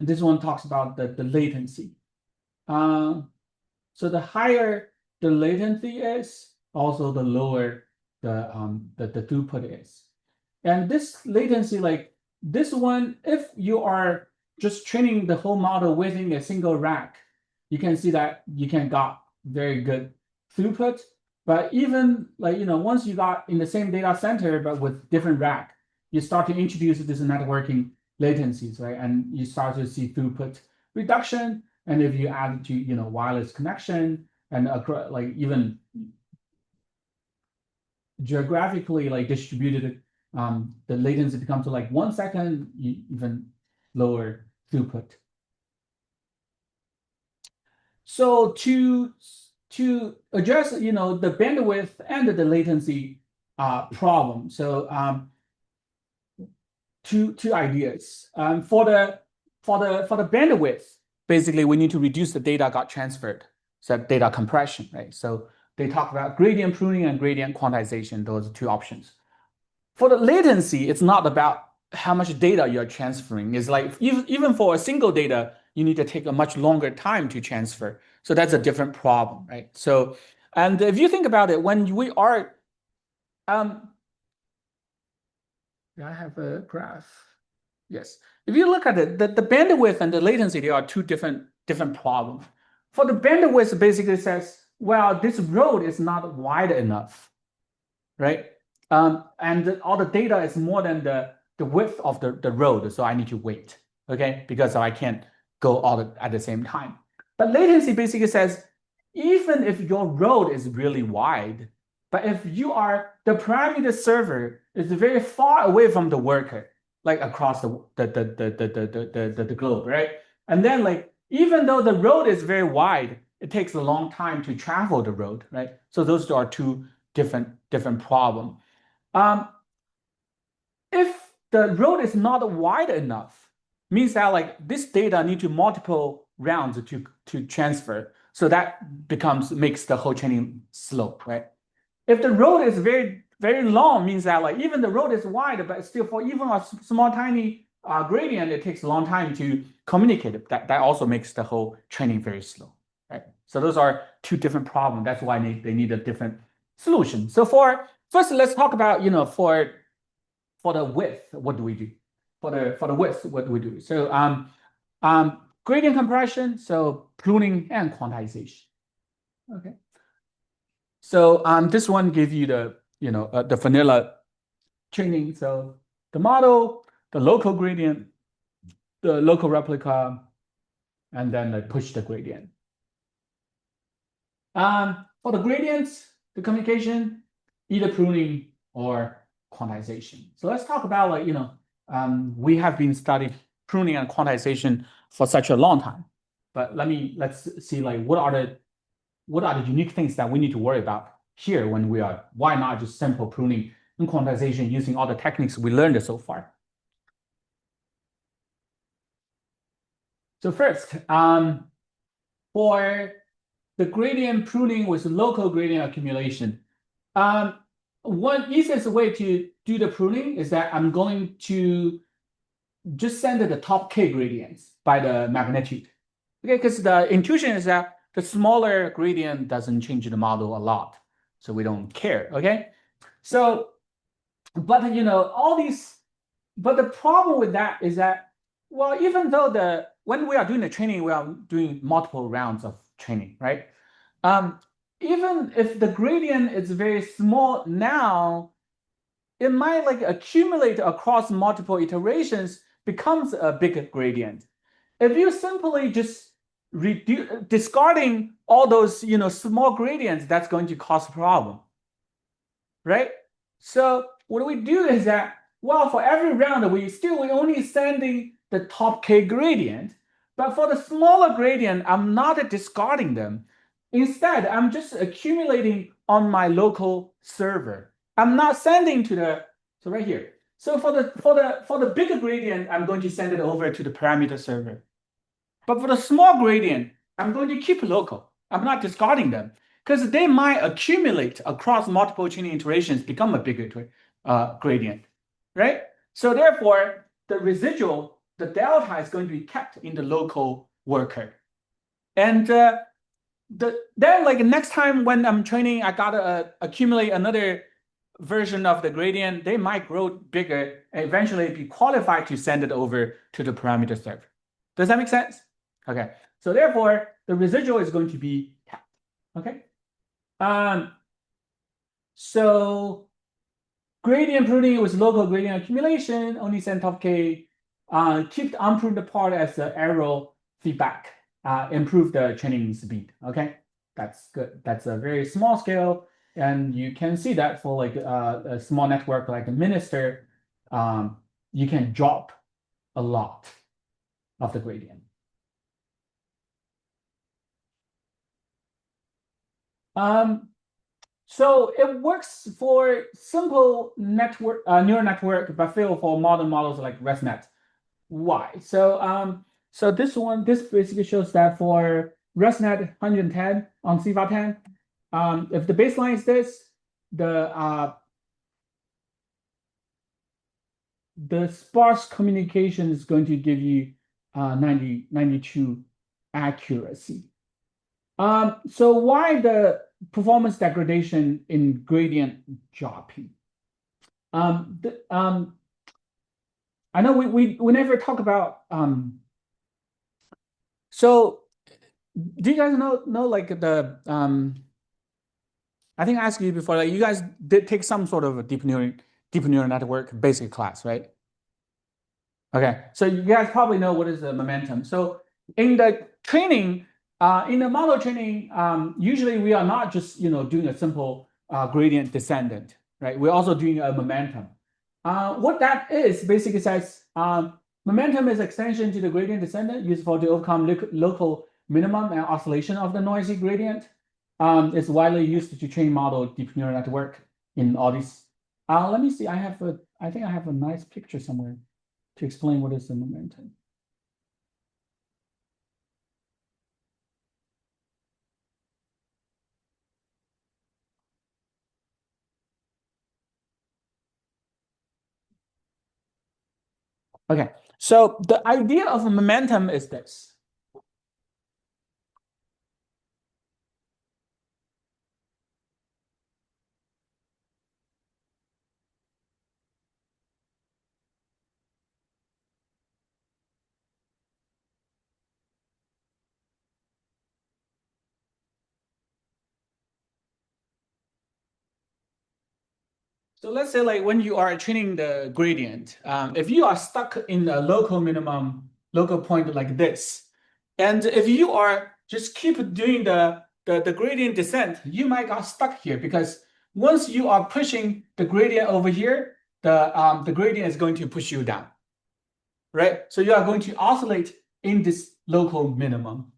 This one talks about the latency. So the higher the latency is, also the lower the throughput is. And this latency, like this one, if you are just training the whole model within a single rack, you can see that you can got very good throughput. But even like once you got in the same data center but with different rack, you start to introduce this networking latencies, right? And you start to see throughput reduction. And if you add to wireless connection and like even geographically like distributed, the latency becomes to like 1 second, even lower throughput. So to address the bandwidth and the latency problem, so two ideas. For the bandwidth, basically we need to reduce the data got transferred, so data compression, right? So they talk about gradient pruning and gradient quantization. Those are two options. For the latency, it's not about how much data you're transferring. It's like even for a single data, you need to take a much longer time to transfer. So that's a different problem, right? So, and if you think about it, when we are, I have a graph. Yes. If you look at it, the bandwidth and the latency, they are two different problems. For the bandwidth, basically says, well, this road is not wide enough. right? And all the data is more than the width of the road, so I need to wait, okay? Because I can't go all at the same time. But latency basically says, even if your road is really wide, but if the parameter server is very far away from the worker, like across the globe, right? And then like, even though the road is very wide, it takes a long time to travel the road, right? So those are two different problem. If the road is not wide enough, means that like this data need to multiple rounds to transfer. So that makes the whole training slow, right? If the road is very long, means that like even the road is wide, but still for even a small tiny gradient, it takes a long time to communicate it. That also makes the whole training very slow, right? So those are two different problems. That's why they need a different solution. So first, let's talk about for the width, what do we do? For the width, what do we do? So gradient compression, so pruning and quantization. Okay. So this one gives you the vanilla training. So the model, the local gradient, the local replica, and then I push the gradient. For the gradients, the communication, either pruning or quantization. So let's talk about we have been studying pruning and quantization for such a long time. But let's see like what are the unique things that we need to worry about here why not just simple pruning and quantization using all the techniques we learned so far. So first, for the gradient pruning with local gradient accumulation, one easiest way to do the pruning is that I'm going to just send the top K gradients by the magnitude. Okay, because the intuition is that the smaller gradient doesn't change the model a lot, so we don't care. Okay, so but but the problem with that is that, well, even though when we are doing the training, we are doing multiple rounds of training, right? Even if the gradient is very small now, it might like accumulate across multiple iterations, becomes a big gradient. If you simply just discarding all those small gradients, that's going to cause a problem, right? So what we do is that, well, for every round we only sending the top K gradient, but for the smaller gradient, I'm not discarding them. Instead, I'm just accumulating on my local server. I'm not sending so right here. So for the bigger gradient, I'm going to send it over to the parameter server. But for the small gradient, I'm going to keep local. I'm not discarding them because they might accumulate across multiple training iterations, become a bigger gradient, right? So therefore, the residual, the delta, is going to be kept in the local worker. And then like next time when I'm training, I gotta accumulate another version of the gradient. They might grow bigger and eventually be qualified to send it over to the parameter server. Does that make sense? Okay. So therefore, the residual is going to be kept. Okay. So gradient pruning with local gradient accumulation, only send top K. Keep the unpruned part as the error feedback. Improve the training speed. Okay, that's good. That's a very small scale, and you can see that for like a small network like a Minister, you can drop a lot of the gradient. So it works for simple neural network, but fail for modern models like ResNet. Why? So this basically shows that for ResNet 110 on CIFAR 10, if the baseline is this, the sparse communication is going to give you 92 accuracy. So why the performance degradation in gradient dropping? I know we never talk about so do you guys know like I think I asked you before, like you guys did take some sort of a deep neural network basic class, right? Okay, so you guys probably know what is the momentum. So in the training, in the model training, usually we are not just doing a simple gradient descendant, right? We're also doing a momentum. What that is basically says momentum is extension to the gradient descendant useful to overcome local minimum and oscillation of the noisy gradient. It's widely used to train model deep neural network in all these. Let me see. I think I have a nice picture somewhere to explain what is the momentum. Okay, so the idea of a momentum is this. So let's say like when you are training the gradient, if you are stuck in a local minimum, local point like this, and if you are just keep doing the gradient descent, you might get stuck here because once you are pushing the gradient over here, the gradient is going to push you down, right? So you are going to oscillate in this local minimum.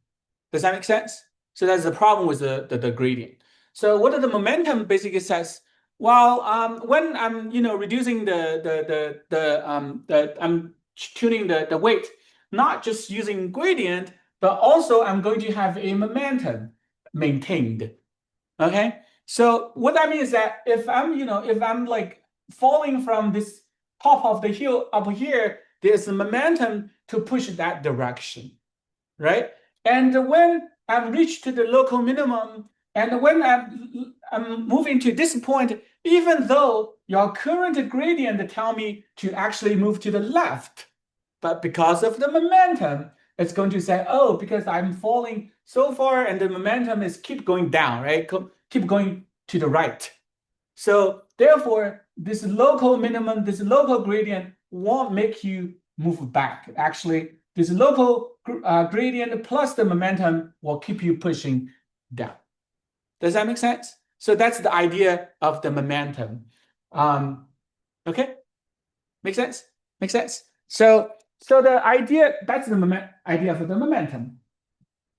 Does that make sense? So that's the problem with the gradient. So what the momentum basically says? Well, when I'm reducing I'm tuning the weight, not just using gradient, but also I'm going to have a momentum maintained. Okay, so what that means is that if I'm like falling from this top of the hill up here, there's a momentum to push that direction, right? And when I've reached the local minimum, and when I'm moving to this point, even though your current gradient tell me to actually move to the left, but because of the momentum, it's going to say, oh, because I'm falling so far and the momentum is keep going down, right? Keep going to the right. So therefore, this local minimum, this local gradient won't make you move back. Actually, this local gradient plus the momentum will keep you pushing down. Does that make sense? So that's the idea of the momentum. Okay, make sense? Make sense? So the idea, that's the idea for the momentum.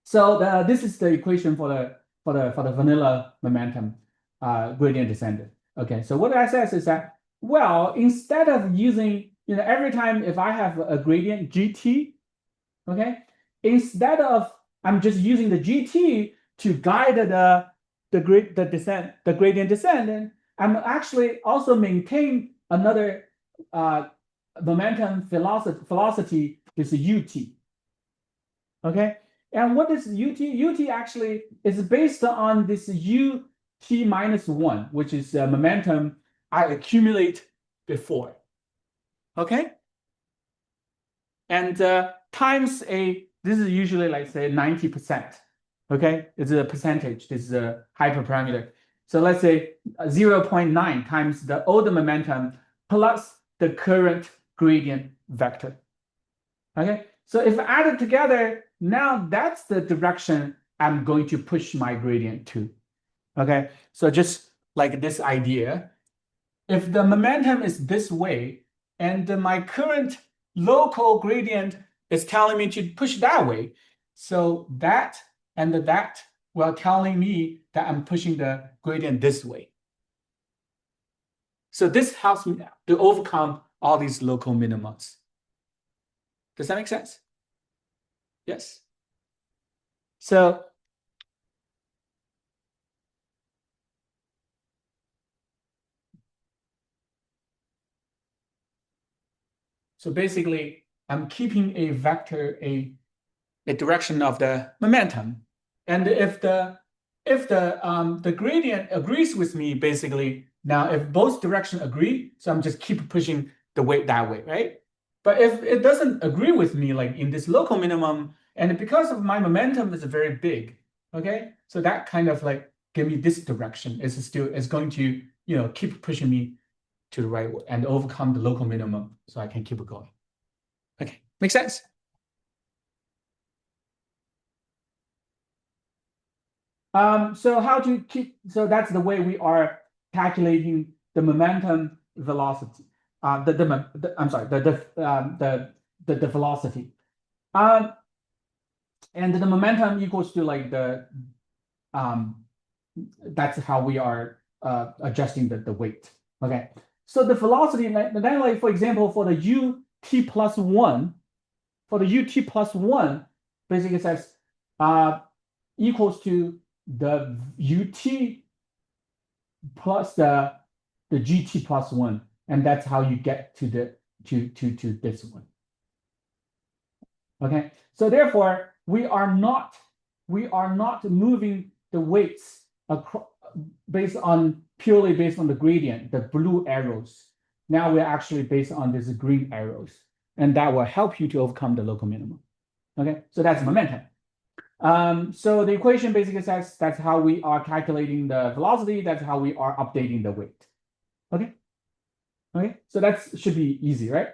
So this is the equation for the vanilla momentum gradient descendant. Okay, so what that says is that, well, instead of using every time if I have a gradient GT, okay, instead of I'm just using the GT to guide the gradient descendant, I'm actually also maintain another momentum velocity is UT. Okay, and what is UT? UT actually is based on this UT minus 1, which is the momentum I accumulate before. Okay, and times this is usually like say 90%. Okay, it's a percentage. This is a hyperparameter. So let's say 0.9 times the old momentum plus the current gradient vector. Okay, so if I add it together, now that's the direction I'm going to push my gradient to. Okay, so just like this idea, if the momentum is this way and my current local gradient is telling me to push that way, so that and that will telling me that I'm pushing the gradient this way. So this helps me to overcome all these local minimums. Does that make sense? Yes. So basically, I'm keeping a vector, a direction of the momentum, and if the gradient agrees with me, basically now if both directions agree, so I'm just keep pushing the weight that way, right? But if it doesn't agree with me, like in this local minimum, and because of my momentum is very big, okay, so that kind of like give me this direction. It's going to, keep pushing me to the right and overcome the local minimum so I can keep it going. Okay, make sense? So that's the way we are calculating the momentum velocity. I'm sorry, the velocity. And the momentum equals to like that's how we are adjusting the weight. Okay. So the velocity, then like for example, for the ut plus one, basically says equals to the ut plus the gt plus one, and that's how you get to the to this one. Okay, so therefore we are not moving the weights across purely based on the gradient, the blue arrows. Now we're actually based on these green arrows, and that will help you to overcome the local minimum. Okay, so that's momentum. So the equation basically says that's how we are calculating the velocity. That's how we are updating the weight. Okay. Okay. So that should be easy, right?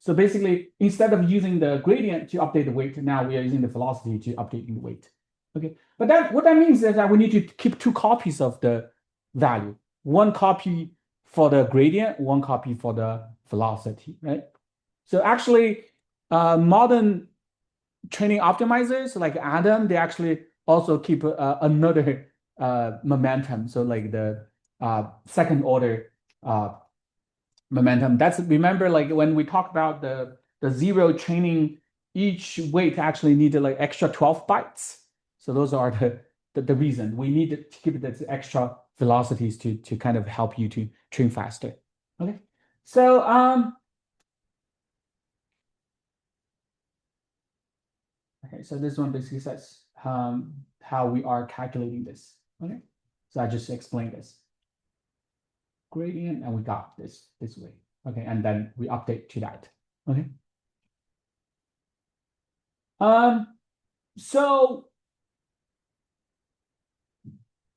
So basically, instead of using the gradient to update the weight, now we are using the velocity to update the weight. Okay. But what that means is that we need to keep 2 copies of the value. 1 copy for the gradient, 1 copy for the velocity, right? So actually, modern training optimizers like Adam, they actually also keep another momentum. So like the second order momentum. Remember like when we talk about the zero training, each weight actually needed like extra 12 bytes. So those are the reason we need to keep the extra velocities to kind of help you to train faster. Okay, so okay, so this one basically says how we are calculating this. Okay, so I just explained this gradient, and we got this way. Okay, and then we update to that. Okay. So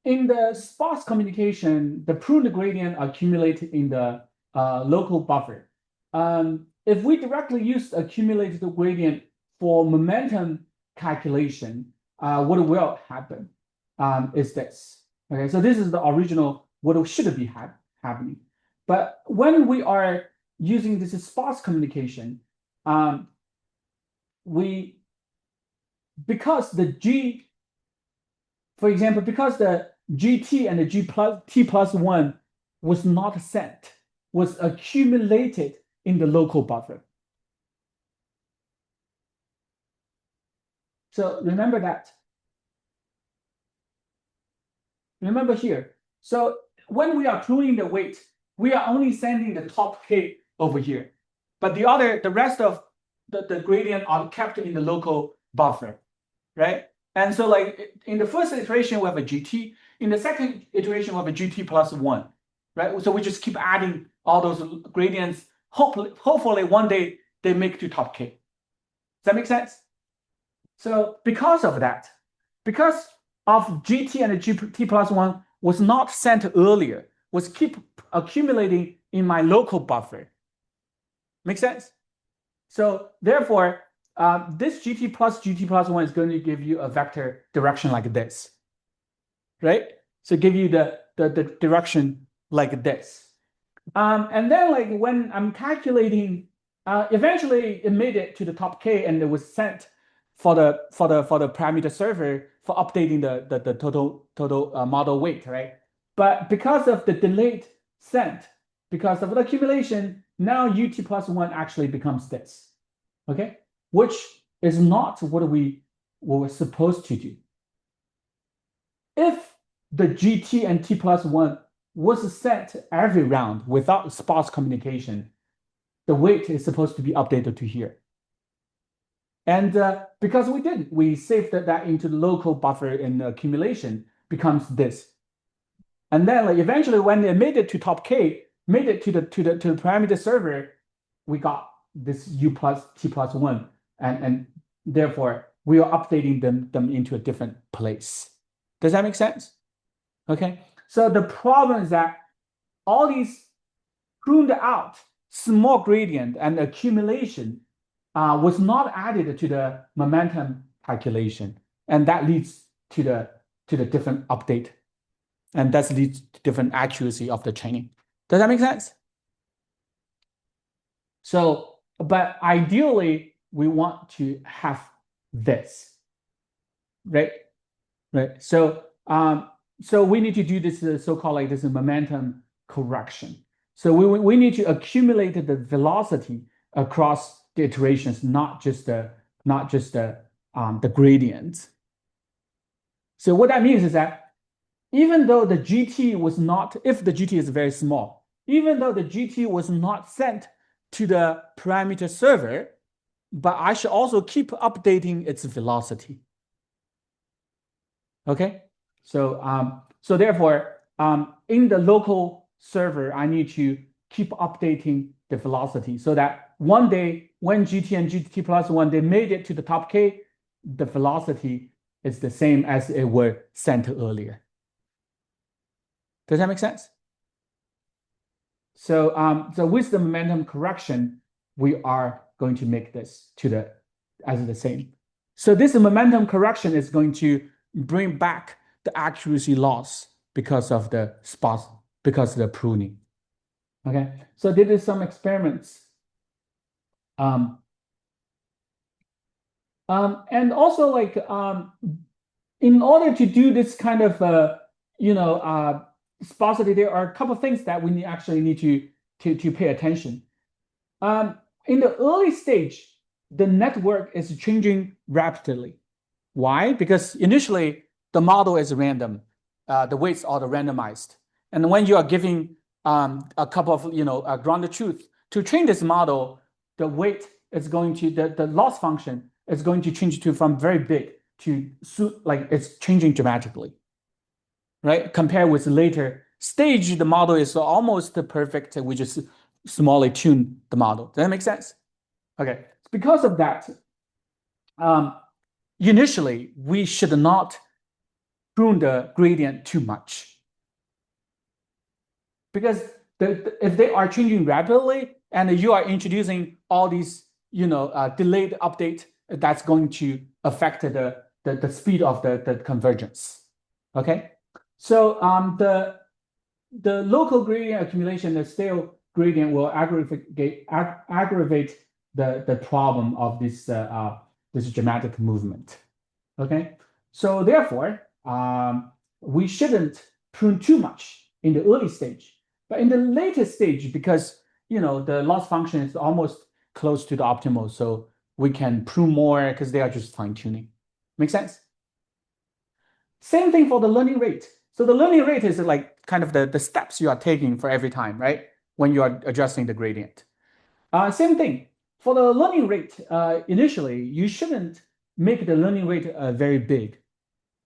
in the sparse communication, the pruned gradient accumulated in the local buffer. If we directly use accumulated gradient for momentum calculation, what will happen is this. Okay, so this is the original what should be happening. But when we are using this sparse communication, because the G, for example, because the GT and the T plus 1 was not sent, was accumulated in the local buffer. So remember that. Remember here. So when we are pruning the weight, we are only sending the top K over here, but the rest of the gradient are kept in the local buffer, right? And so like in the first iteration, we have a GT. In the second iteration, we have a GT plus 1, right? So we just keep adding all those gradients. Hopefully one day they make to top K. Does that make sense? So because of that, because of GT and the GT plus 1 was not sent earlier, was keep accumulating in my local buffer. Make sense? So therefore, this GT plus 1 is going to give you a vector direction like this, right? So give you the direction like this. And then like when I'm calculating, eventually it made it to the top K and it was sent for the parameter server for updating the total model weight, right? But because of the delayed sent, because of the accumulation, now UT plus 1 actually becomes this, okay? Which is not what we're supposed to do. If the GT and T plus 1 was sent every round without sparse communication, the weight is supposed to be updated to here. And because we didn't, we saved that into the local buffer and accumulation becomes this. And then like eventually when it made it to top K, made it to the parameter server, we got this U plus T plus 1. And therefore we are updating them into a different place. Does that make sense? Okay, so the problem is that all these pruned out small gradient and accumulation was not added to the momentum calculation, and that leads to the different update, and that leads to different accuracy of the training. Does that make sense? So, but ideally, we want to have this, right? Right. So, so we need to do this so-called like this momentum correction. So we need to accumulate the velocity across the iterations, not just the gradients. So what that means is that even though the GT was not, if the GT is very small, even though the GT was not sent to the parameter server, but I should also keep updating its velocity. Okay, so so therefore, in the local server, I need to keep updating the velocity so that one day when GT and GT plus one they made it to the top K, the velocity is the same as it were sent earlier. Does that make sense? So so with the momentum correction, we are going to make this to the as the same. So this momentum correction is going to bring back the accuracy loss because of the spots, because of the pruning. Okay, so there is some experiments. And also like in order to do this kind of sparsity, there are a couple of things that we actually need to pay attention. In the early stage, the network is changing rapidly. Why? Because initially the model is random, the weights are randomized, and when you are giving a couple of grounded truth to train this model, the weight is going to the loss function is going to change from very big to like it's changing dramatically, right? Compared with later stage, the model is almost perfect. We just smallly tune the model. Does that make sense? Okay, because of that. Initially, we should not prune the gradient too much. Because if they are changing rapidly and you are introducing all these delayed update, that's going to affect the speed of the convergence. Okay, so the local gradient accumulation, the stale gradient will aggravate the problem of this this dramatic movement. Okay, so therefore, we shouldn't prune too much in the early stage, but in the later stage, because the loss function is almost close to the optimal, so we can prune more because they are just fine tuning. Make sense? Same thing for the learning rate. So the learning rate is like kind of the steps you are taking for every time, right? When you are adjusting the gradient. Same thing. For the learning rate, initially, you shouldn't make the learning rate very big.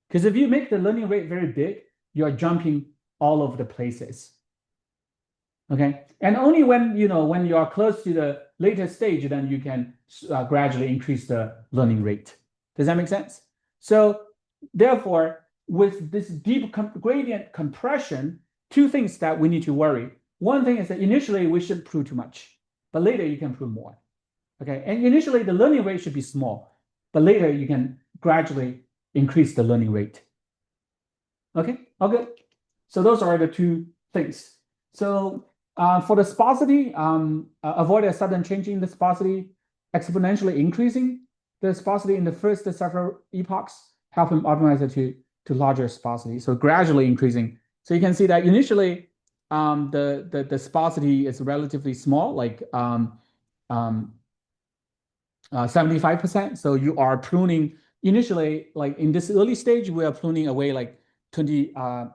Because if you make the learning rate very big, you are jumping all over the places. Okay, and only when when you are close to the later stage, then you can gradually increase the learning rate. Does that make sense? So therefore, with this deep gradient compression, two things that we need to worry. One thing is that initially we shouldn't prune too much, but later you can prune more. Okay, and initially the learning rate should be small, but later you can gradually increase the learning rate. Okay, all good. So those are the two things. So for the sparsity, avoid a sudden change in the sparsity, exponentially increasing the sparsity in the first several epochs, help them optimize it to larger sparsity. So gradually increasing. So you can see that initially the sparsity is relatively small, like 75%. So you are pruning initially, like in this early stage, we are pruning away like 20. I'm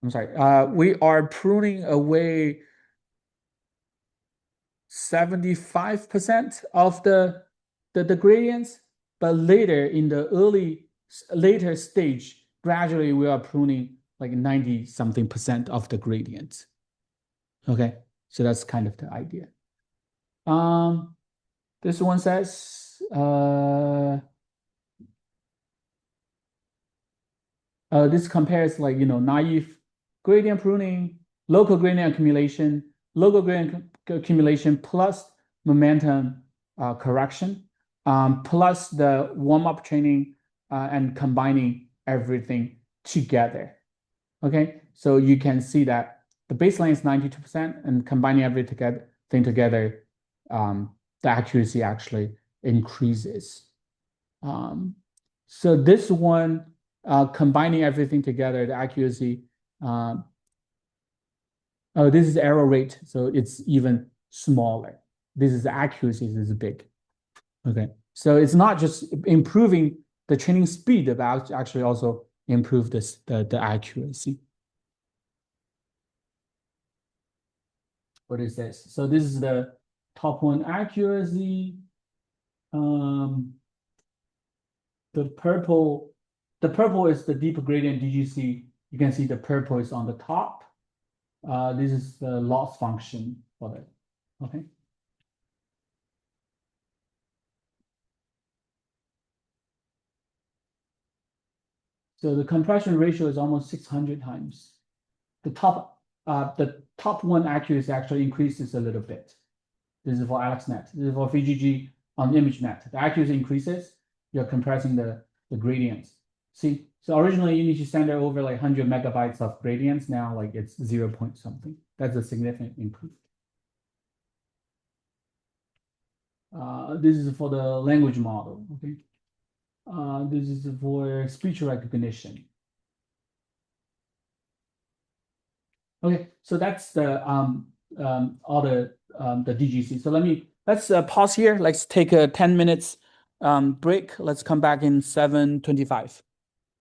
sorry. We are pruning away 75% of the gradients, but later in the later stage, gradually we are pruning like 90-something% of the gradients. Okay, so that's kind of the idea. This one says This compares like, naive gradient pruning, local gradient accumulation, local gradient accumulation plus momentum correction, plus the warm-up training and combining everything together. Okay, so you can see that the baseline is 92% and combining everything together, the accuracy actually increases. So this one, combining everything together, the accuracy, oh, this is error rate, so it's even smaller. This is the accuracy, this is big. Okay, so it's not just improving the training speed, but actually also improve the accuracy. What is this? So this is the top one accuracy. The purple is the deep gradient DGC. You can see the purple is on the top. This is the loss function for that. Okay. So the compression ratio is almost 600 times. The top one accuracy actually increases a little bit. This is for AlexNet. This is for VGG on ImageNet. The accuracy increases. You're compressing the gradients. See, so originally you need to send over like 100 megabytes of gradients. Now like it's 0 point something. That's a significant improvement. This is for the language model. Okay. This is for speech recognition. Okay, so that's the all the DGC. So let's pause here. Let's take a 10 minutes break. Let's come back in 7:25.